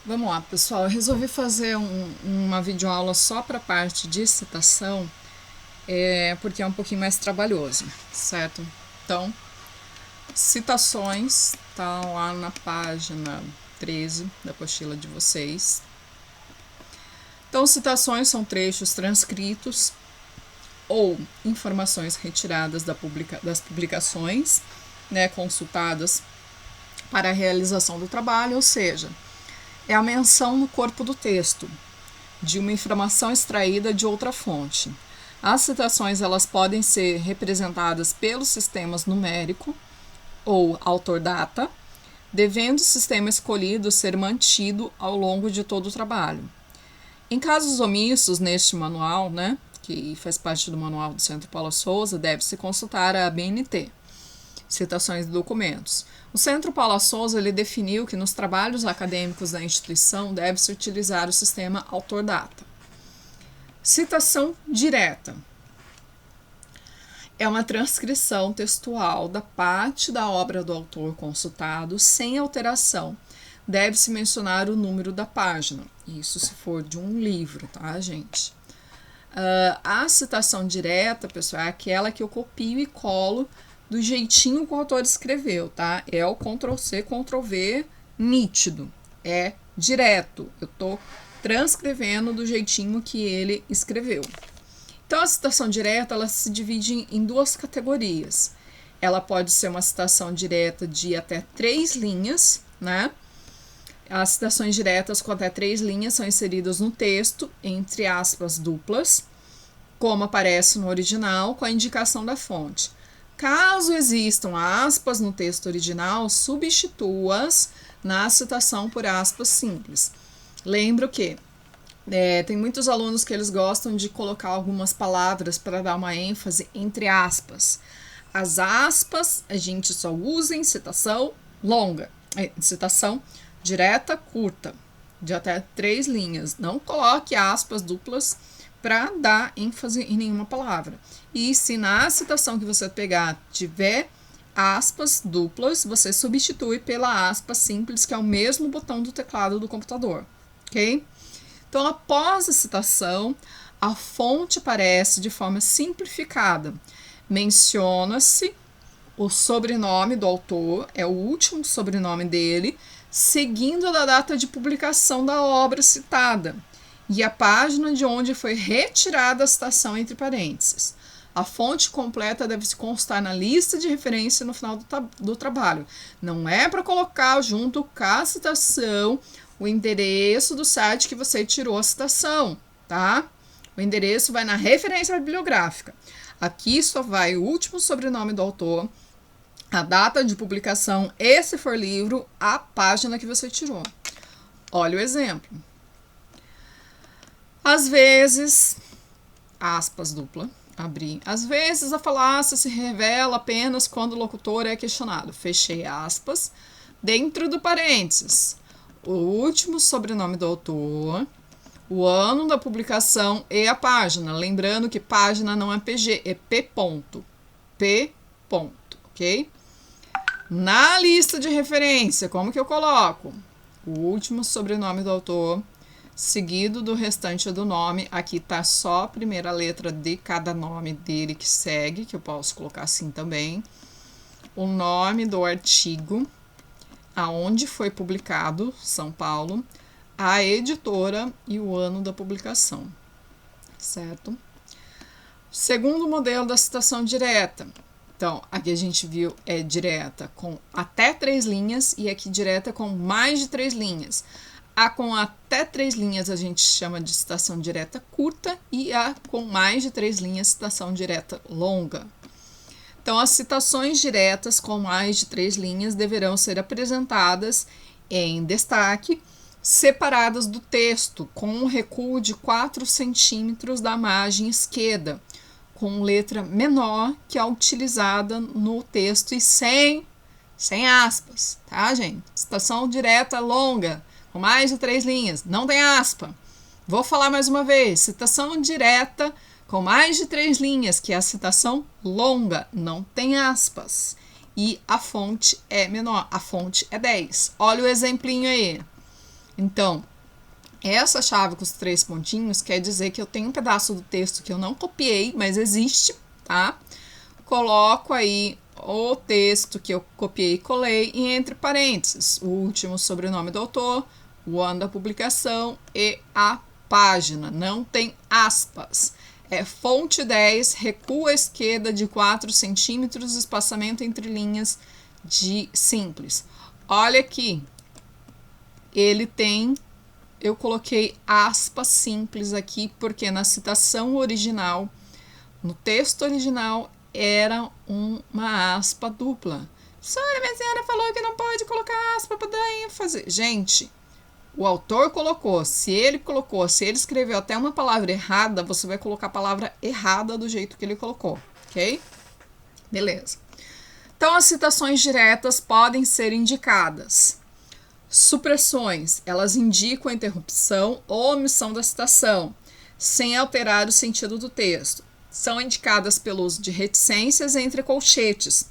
Vamos lá, pessoal. Eu resolvi fazer uma videoaula só para a parte de citação, porque é um pouquinho mais trabalhoso, certo? Então, citações, tá lá na página 13 da apostila de vocês. Então, citações são trechos transcritos ou informações retiradas das publicações, né, consultadas para a realização do trabalho, ou seja, é a menção no corpo do texto de uma informação extraída de outra fonte. As citações elas podem ser representadas pelos sistemas numérico ou autor-data, devendo o sistema escolhido ser mantido ao longo de todo o trabalho. Em casos omissos neste manual, né, que faz parte do manual do Centro Paula Souza, deve-se consultar a ABNT, citações de documentos. O Centro Paula Souza ele definiu que nos trabalhos acadêmicos da instituição deve-se utilizar o sistema autor-data. Citação direta é uma transcrição textual da parte da obra do autor consultado sem alteração. Deve-se mencionar o número da página, isso se for de um livro, tá, gente? A citação direta, pessoal, é aquela que eu copio e colo do jeitinho que o autor escreveu, tá? É o Ctrl+C, Ctrl+V nítido, é direto. Eu tô transcrevendo do jeitinho que ele escreveu. Então, a citação direta, ela se divide em duas categorias. Ela pode ser uma citação direta de até 3 linhas, né? As citações diretas com até 3 linhas são inseridas no texto, entre aspas duplas, como aparece no original, com a indicação da fonte. Caso existam aspas no texto original, substitua-as na citação por aspas simples. Lembro que tem muitos alunos que eles gostam de colocar algumas palavras para dar uma ênfase entre aspas. As aspas a gente só usa em citação longa, citação direta curta, de até 3 linhas. Não coloque aspas duplas para dar ênfase em nenhuma palavra. E se na citação que você pegar tiver aspas duplas, você substitui pela aspa simples, que é o mesmo botão do teclado do computador, ok? Então, após a citação, a fonte aparece de forma simplificada. Menciona-se o sobrenome do autor, é o último sobrenome dele, seguindo da data de publicação da obra citada e a página de onde foi retirada a citação entre parênteses. A fonte completa deve se constar na lista de referência no final do trabalho. Não é para colocar junto com a citação o endereço do site que você tirou a citação, tá? O endereço vai na referência bibliográfica. Aqui só vai o último sobrenome do autor, a data de publicação e, se for livro, a página que você tirou. Olha o exemplo. Às vezes, aspas dupla, abri. Às vezes a falácia se revela apenas quando o locutor é questionado. Fechei aspas. Dentro do parênteses, o último sobrenome do autor, o ano da publicação e a página. Lembrando que página não é PG, é P ponto. P ponto, ok? Na lista de referência, como que eu coloco? O último sobrenome do autor, seguido do restante do nome. Aqui tá só a primeira letra de cada nome dele que segue, que eu posso colocar assim também. O nome do artigo, aonde foi publicado, São Paulo, a editora e o ano da publicação, certo? Segundo modelo da citação direta. Então, aqui a gente viu é direta com até 3 linhas e aqui direta com mais de 3 linhas. A com até 3 linhas a gente chama de citação direta curta e a com mais de 3 linhas, citação direta longa. Então, as citações diretas com mais de 3 linhas deverão ser apresentadas em destaque, separadas do texto, com um recuo de 4 centímetros da margem esquerda, com letra menor que a utilizada no texto e sem aspas, tá, gente? Citação direta longa, com mais de 3 linhas, não tem aspa. Vou falar mais uma vez, citação direta com mais de 3 linhas, que é a citação longa, não tem aspas. E a fonte é menor, a fonte é 10. Olha o exemplinho aí. Então, essa chave com os 3 pontinhos quer dizer que eu tenho um pedaço do texto que eu não copiei, mas existe, tá? Coloco aí o texto que eu copiei e colei e entre parênteses, o último sobrenome do autor, o ano da publicação e a página. Não tem aspas. É fonte 10, recuo à esquerda de 4 centímetros, espaçamento entre linhas de simples. Olha aqui, ele tem, eu coloquei aspas simples aqui, porque na citação original, no texto original, era uma aspa dupla. Senhora, minha senhora falou que não pode colocar aspa para dar ênfase. Gente, o autor colocou, se ele escreveu até uma palavra errada, você vai colocar a palavra errada do jeito que ele colocou, ok? Beleza. Então, as citações diretas podem ser indicadas. Supressões, elas indicam a interrupção ou omissão da citação, sem alterar o sentido do texto. São indicadas pelo uso de reticências entre colchetes,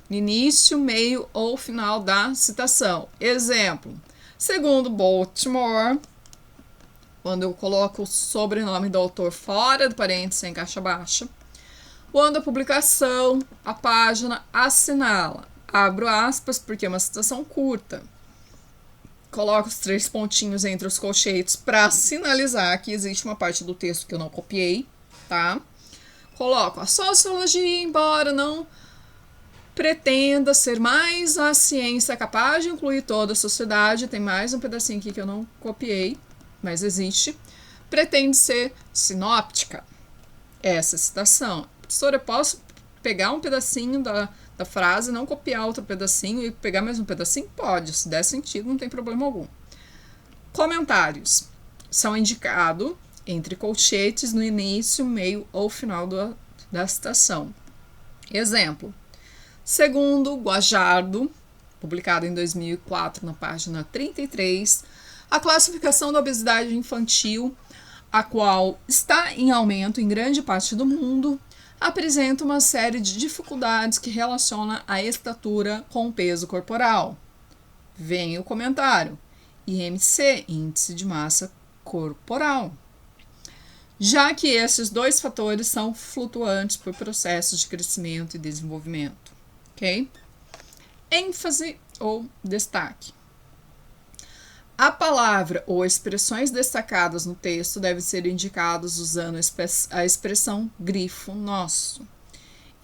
no início, meio ou final da citação. Exemplo, segundo Baltimore, quando eu coloco o sobrenome do autor fora do parênteses em caixa baixa, quando a publicação, a página assinala, abro aspas porque é uma citação curta, coloco os 3 pontinhos entre os colchetes para sinalizar que existe uma parte do texto que eu não copiei, tá? Coloco a sociologia, embora não pretenda ser mais a ciência capaz de incluir toda a sociedade, tem mais um pedacinho aqui que eu não copiei, mas existe, pretende ser sinóptica. Essa citação. Professora, eu posso pegar um pedacinho da frase, não copiar outro pedacinho e pegar mais um pedacinho? Pode, se der sentido, não tem problema algum. Comentários são indicados entre colchetes no início, meio ou final da citação. Exemplo, segundo Guajardo, publicado em 2004 na página 33, a classificação da obesidade infantil, a qual está em aumento em grande parte do mundo, apresenta uma série de dificuldades que relaciona a estatura com o peso corporal. Vem o comentário. IMC, Índice de Massa Corporal. Já que esses 2 fatores são flutuantes por processos de crescimento e desenvolvimento. Ok? ênfase ou destaque. A palavra ou expressões destacadas no texto devem ser indicadas usando a expressão grifo nosso,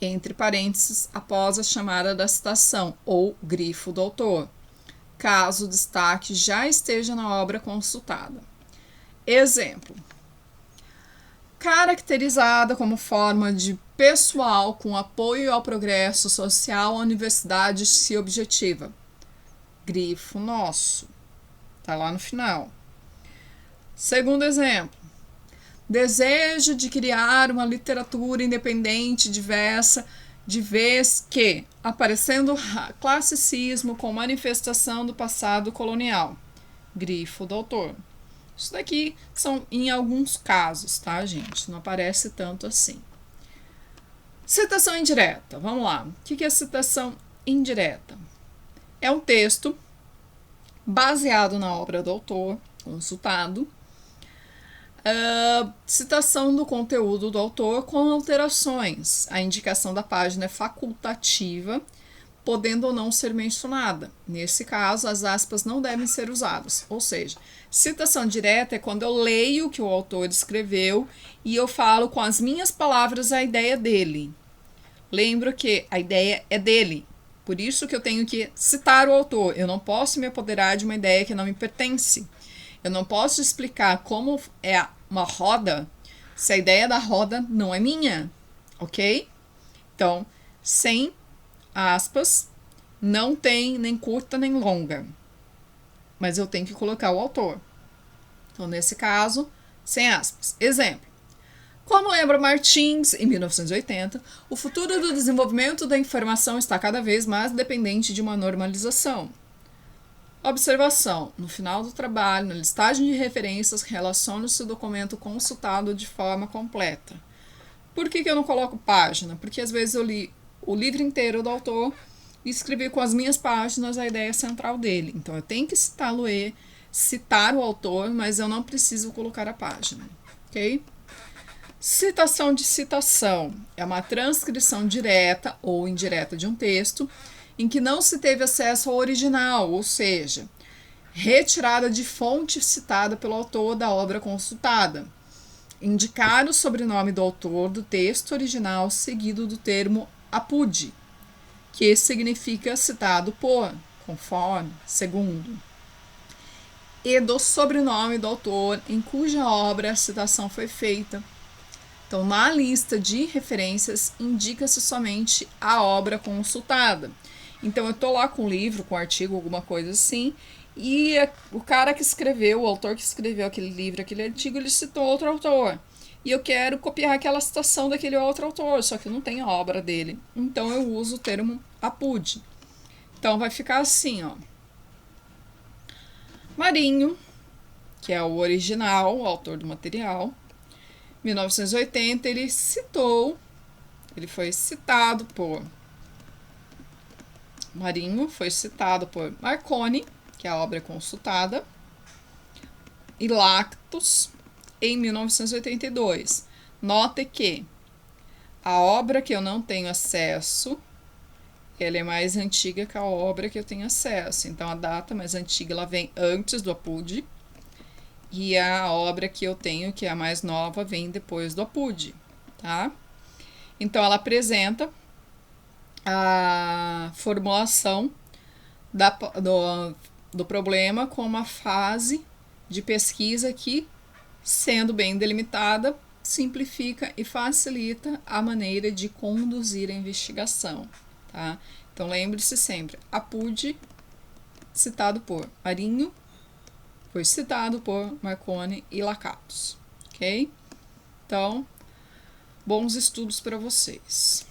entre parênteses, após a chamada da citação, ou grifo do autor, caso o destaque já esteja na obra consultada. Exemplo: caracterizada como forma de pessoal com apoio ao progresso social, a universidade se objetiva. Grifo nosso. Está lá no final. Segundo exemplo: desejo de criar uma literatura independente, diversa, de vez que, aparecendo classicismo com manifestação do passado colonial. Grifo do autor. Isso daqui são em alguns casos, tá, gente? Não aparece tanto assim. Citação indireta. Vamos lá. O que é citação indireta? É um texto baseado na obra do autor, consultado, citação do conteúdo do autor com alterações. A indicação da página é facultativa, podendo ou não ser mencionada. Nesse caso, as aspas não devem ser usadas. Ou seja, citação direta é quando eu leio o que o autor escreveu e eu falo com as minhas palavras a ideia dele. Lembro que a ideia é dele. Por isso que eu tenho que citar o autor. Eu não posso me apoderar de uma ideia que não me pertence. Eu não posso explicar como é uma roda se a ideia da roda não é minha, ok? Então, sem aspas, não tem nem curta nem longa. Mas eu tenho que colocar o autor. Então, nesse caso, sem aspas. Exemplo: como lembra Martins, em 1980, o futuro do desenvolvimento da informação está cada vez mais dependente de uma normalização. Observação: no final do trabalho, na listagem de referências, relaciona-se o documento consultado de forma completa. Por que eu não coloco página? Porque às vezes eu li o livro inteiro do autor e escrevi com as minhas páginas a ideia central dele. Então eu tenho que citá-lo citar o autor, mas eu não preciso colocar a página, ok? Citação de citação é uma transcrição direta ou indireta de um texto em que não se teve acesso ao original, ou seja, retirada de fonte citada pelo autor da obra consultada. Indicar o sobrenome do autor do texto original seguido do termo apud, que significa citado por, conforme, segundo. E do sobrenome do autor em cuja obra a citação foi feita. Então, na lista de referências, indica-se somente a obra consultada. Então, eu estou lá com o livro, com o artigo, alguma coisa assim, e o cara que escreveu, o autor que escreveu aquele livro, aquele artigo, ele citou outro autor. E eu quero copiar aquela citação daquele outro autor, só que não tem a obra dele. Então, eu uso o termo apud. Então, vai ficar assim, ó. Marinho, que é o original, o autor do material, 1980, ele foi citado por Marinho, foi citado por Marconi, que é a obra consultada, e Lactus, em 1982. Note que a obra que eu não tenho acesso, ela é mais antiga que a obra que eu tenho acesso. Então, a data mais antiga, ela vem antes do apud, e a obra que eu tenho, que é a mais nova, vem depois do apud, tá? Então, ela apresenta a formulação do problema com uma fase de pesquisa que, sendo bem delimitada, simplifica e facilita a maneira de conduzir a investigação, tá? Então, lembre-se sempre, apud, citado por Marinho, foi citado por Marconi e Lactus, ok? Então, bons estudos para vocês.